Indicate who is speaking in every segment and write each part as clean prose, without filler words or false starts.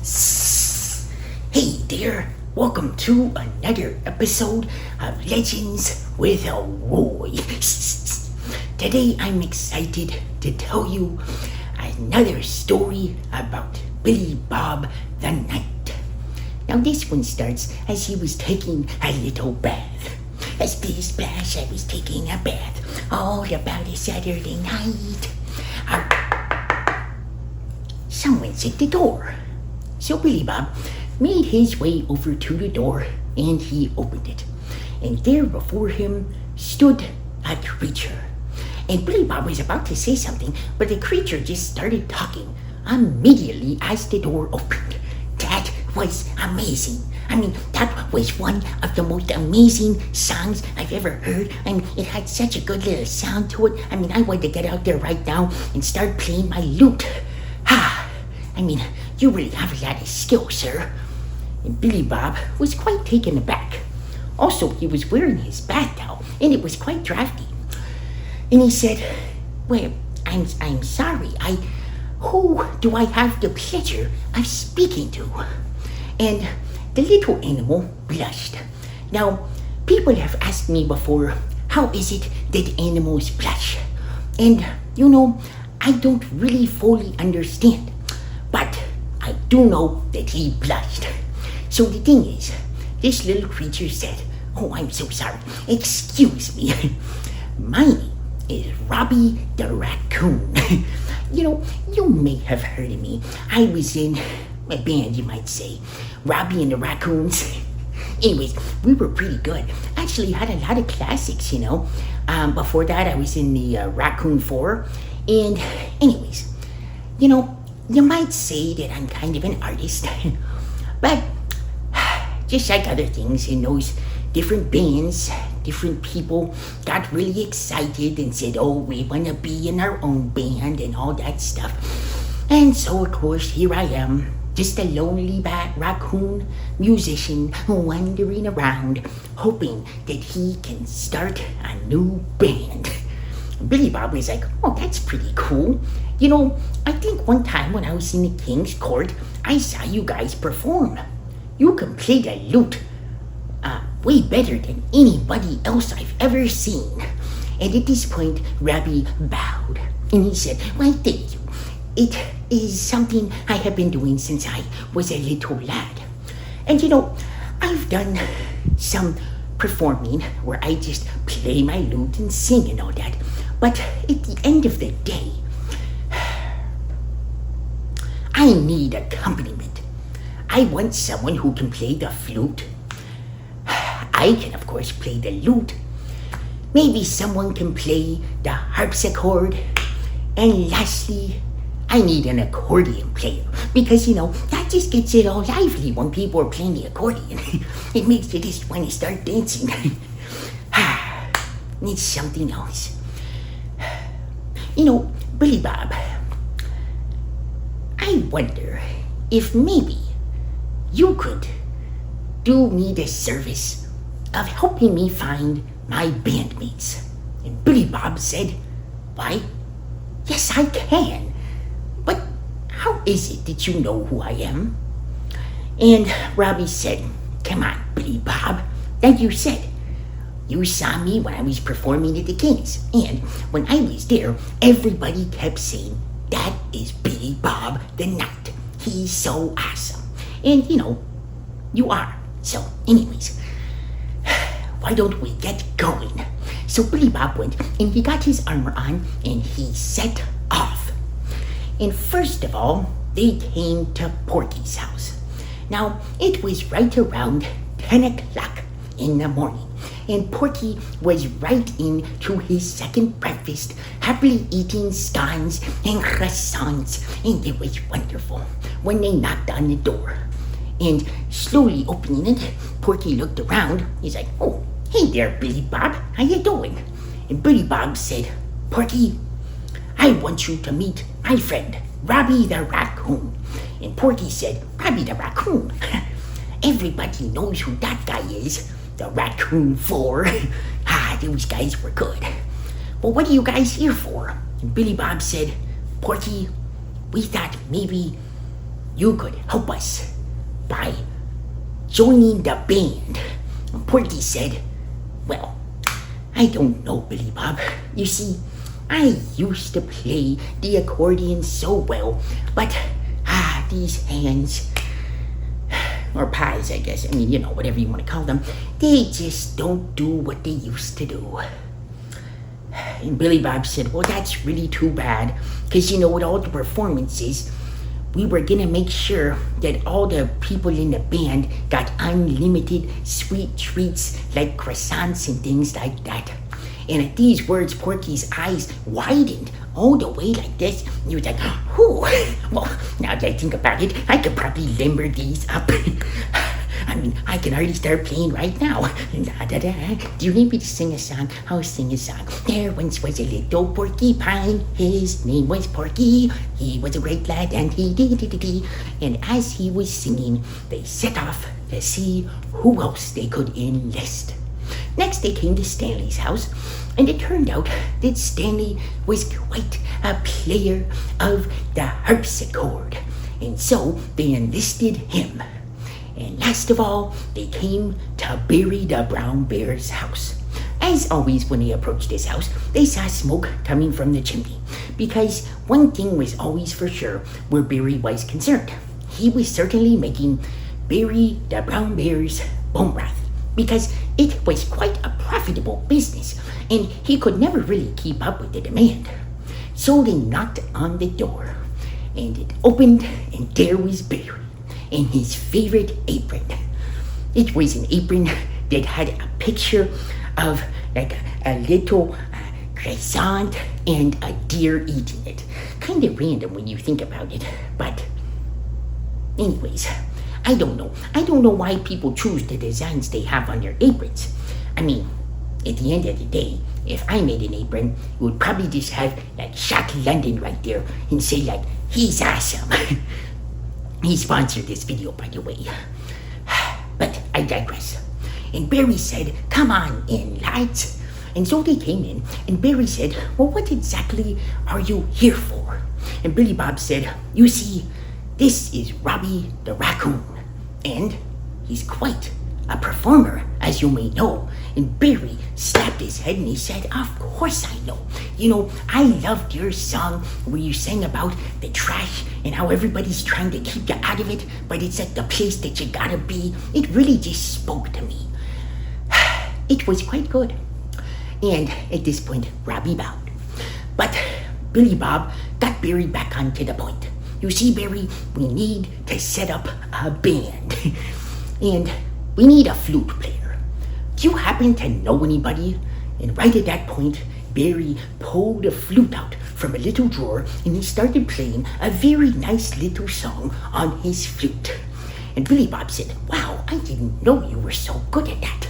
Speaker 1: Hey there, welcome to another episode of Legends with Elroy. Today I'm excited to tell you another story about Billy Bob the Knight. Now this one starts as he was taking a little bath. A splish splash, I was taking a bath, all about a Saturday night. Someone's at the door. So Billy Bob made his way over to the door and he opened it. And there before him stood a creature. And Billy Bob was about to say something, but the creature just started talking immediately as the door opened. That was amazing. That was one of the most amazing songs I've ever heard. It had such a good little sound to it. I want to get out there right now and start playing my lute. You really have a lot of skill, sir. And Billy Bob was quite taken aback. Also, he was wearing his bath towel, and it was quite drafty. And he said, "Well, I'm sorry. Who do I have the pleasure of speaking to?" And the little animal blushed. Now, people have asked me before, how is it that animals blush? And, I don't really fully understand. But I do know that he blushed. So the thing is, this little creature said, "Oh, I'm so sorry. Excuse me. My name is Robbie the Raccoon." You may have heard of me. I was in a band, you might say. Robbie and the Raccoons. Anyways, we were pretty good. Actually had a lot of classics, Before that, I was in the Raccoon 4. And anyways, you might say that I'm kind of an artist, but just like other things in those different bands, different people got really excited and said, "Oh, we want to be in our own band," and all that stuff. And so, of course, here I am, just a lonely raccoon musician wandering around, hoping that he can start a new band. Billy Bob was like, "Oh, that's pretty cool. I think one time when I was in the King's Court, I saw you guys perform. You can play the lute way better than anybody else I've ever seen." And at this point, Robbie bowed and he said, "Well, thank you. It is something I have been doing since I was a little lad. And I've done some performing where I just play my lute and sing and all that. But at the end of the day, I need accompaniment. I want someone who can play the flute. I can, of course, play the lute. Maybe someone can play the harpsichord. And lastly, I need an accordion player because, that just gets it all lively when people are playing the accordion. It makes you just want to start dancing. It's something else. Billy Bob, I wonder if maybe you could do me the service of helping me find my bandmates." And Billy Bob said, "Why, yes, I can. But how is it that you know who I am?" And Robbie said, "Come on, Billy Bob, like you said. You saw me when I was performing at the Kings, and when I was there, everybody kept saying, 'That is Billy Bob the Knight. He's so awesome.' And, you are. So, anyways, why don't we get going?" So Billy Bob went, and he got his armor on, and he set off. And first of all, they came to Porky's house. Now, it was right around 10 o'clock in the morning, and Porky was right into his second breakfast, happily eating scones and croissants, and it was wonderful when they knocked on the door. And slowly opening it, Porky looked around. He's like, "Oh, hey there, Billy Bob, how you doing?" And Billy Bob said, "Porky, I want you to meet my friend, Robbie the Raccoon." And Porky said, "Robbie the Raccoon? Everybody knows who that guy is. The Raccoon 4. Those guys were good. Well, what are you guys here for?" And Billy Bob said, "Porky, we thought maybe you could help us by joining the band. Porky said, well, I don't know, Billy Bob. You see, I used to play the accordion so well, but these hands, or pies, I guess, I mean, whatever you want to call them, they just don't do what they used to do. And Billy Bob said, well, that's really too bad, because, with all the performances, we were going to make sure that all the people in the band got unlimited sweet treats like croissants and things like that. And at these words, Porky's eyes widened all the way like this. He was like, whew. Well, now that I think about it, I could probably limber these up. I mean, I can already start playing right now. Do you need me to sing a song? I'll sing a song. There once was a little porcupine. His name was Porky. He was a great lad and he dee. And as he was singing, they set off to see who else they could enlist. Next, they came to Stanley's house, and it turned out that Stanley was quite a player of the harpsichord, and so they enlisted him. And last of all, they came to Barry the Brown Bear's house. As always, when they approached his house, they saw smoke coming from the chimney, because one thing was always for sure where Barry was concerned. He was certainly making Barry the Brown Bear's bone broth, because it was quite a profitable business, and he could never really keep up with the demand. So they knocked on the door, and it opened, and there was Barry in his favorite apron. It was an apron that had a picture of like a little croissant and a deer eating it. Kind of random when you think about it, but anyways, I don't know. I don't know why people choose the designs they have on their aprons. I mean, at the end of the day, if I made an apron, it would probably just have like Shaq London right there and say like, he's awesome. He sponsored this video, by the way. But I digress. And Barry said, come on in, lads. And so they came in, and Barry said, well, what exactly are you here for? And Billy Bob said, you see, this is Robbie the Raccoon, and he's quite a performer, as you may know. And Barry slapped his head and he said, of course I know. I loved your song where you sang about the trash and how everybody's trying to keep you out of it, but it's at the place that you gotta be. It really just spoke to me. It was quite good. And at this point, Robbie bowed. But Billy Bob got Barry back onto the point. You see, Barry, we need to set up a band. And we need a flute player. Do you happen to know anybody? And right at that point, Barry pulled a flute out from a little drawer and he started playing a very nice little song on his flute. And Billy Bob said, wow, I didn't know you were so good at that.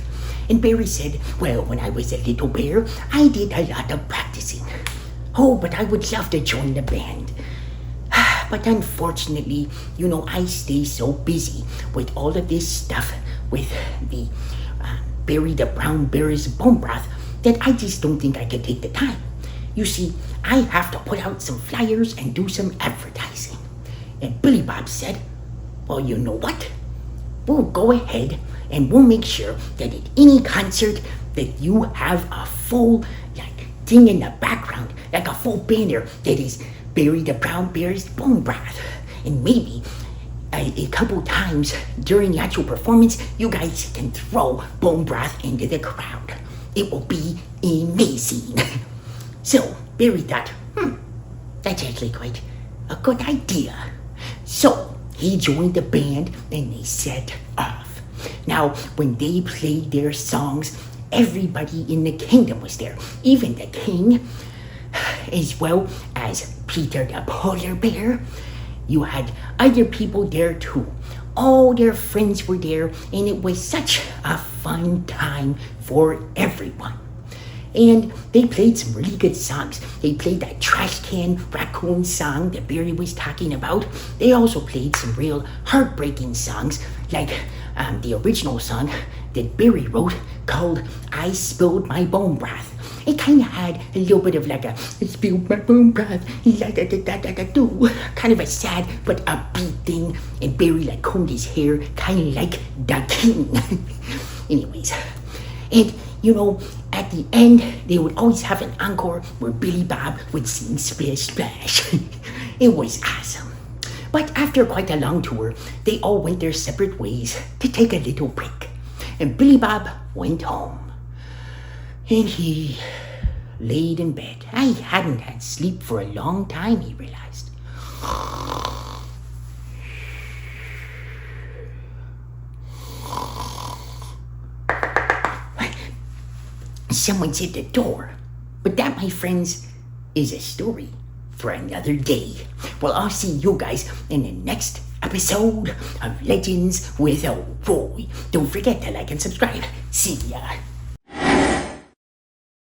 Speaker 1: And Barry said, well, when I was a little bear, I did a lot of practicing. Oh, but I would love to join the band. But unfortunately, I stay so busy with all of this stuff with the Barry the Brown Bear's bone broth that I just don't think I could take the time. You see, I have to put out some flyers and do some advertising. And Billy Bob said, well, you know what? We'll go ahead and we'll make sure that at any concert that you have a full thing in the background, like a full banner that is Barry the Brown Bear's bone broth. And maybe a couple times during the actual performance, you guys can throw bone broth into the crowd. It will be amazing. So Barry thought, that's actually quite a good idea. So he joined the band and they set off. Now, when they played their songs, everybody in the kingdom was there, even the king, as well as Peter the polar bear. You had other people there too. All their friends were there, and it was such a fun time for everyone. And they played some really good songs. They played that trash can raccoon song that Barry was talking about. They also played some real heartbreaking songs, like the original song that Barry wrote called I Spilled My Bone Broth. It kind of had a little bit of like a spilled my own breath, kind of a sad but upbeat thing. And Barry like combed his hair, kind of like the king. Anyways, and you know, at the end, they would always have an encore where Billy Bob would sing Splish Splash. It was awesome. But after quite a long tour, they all went their separate ways to take a little break. And Billy Bob went home. And he laid in bed. I hadn't had sleep for a long time, he realized. Someone's at the door. But that, my friends, is a story for another day. Well, I'll see you guys in the next episode of Legends with Elroy. Don't forget to like and subscribe. See ya.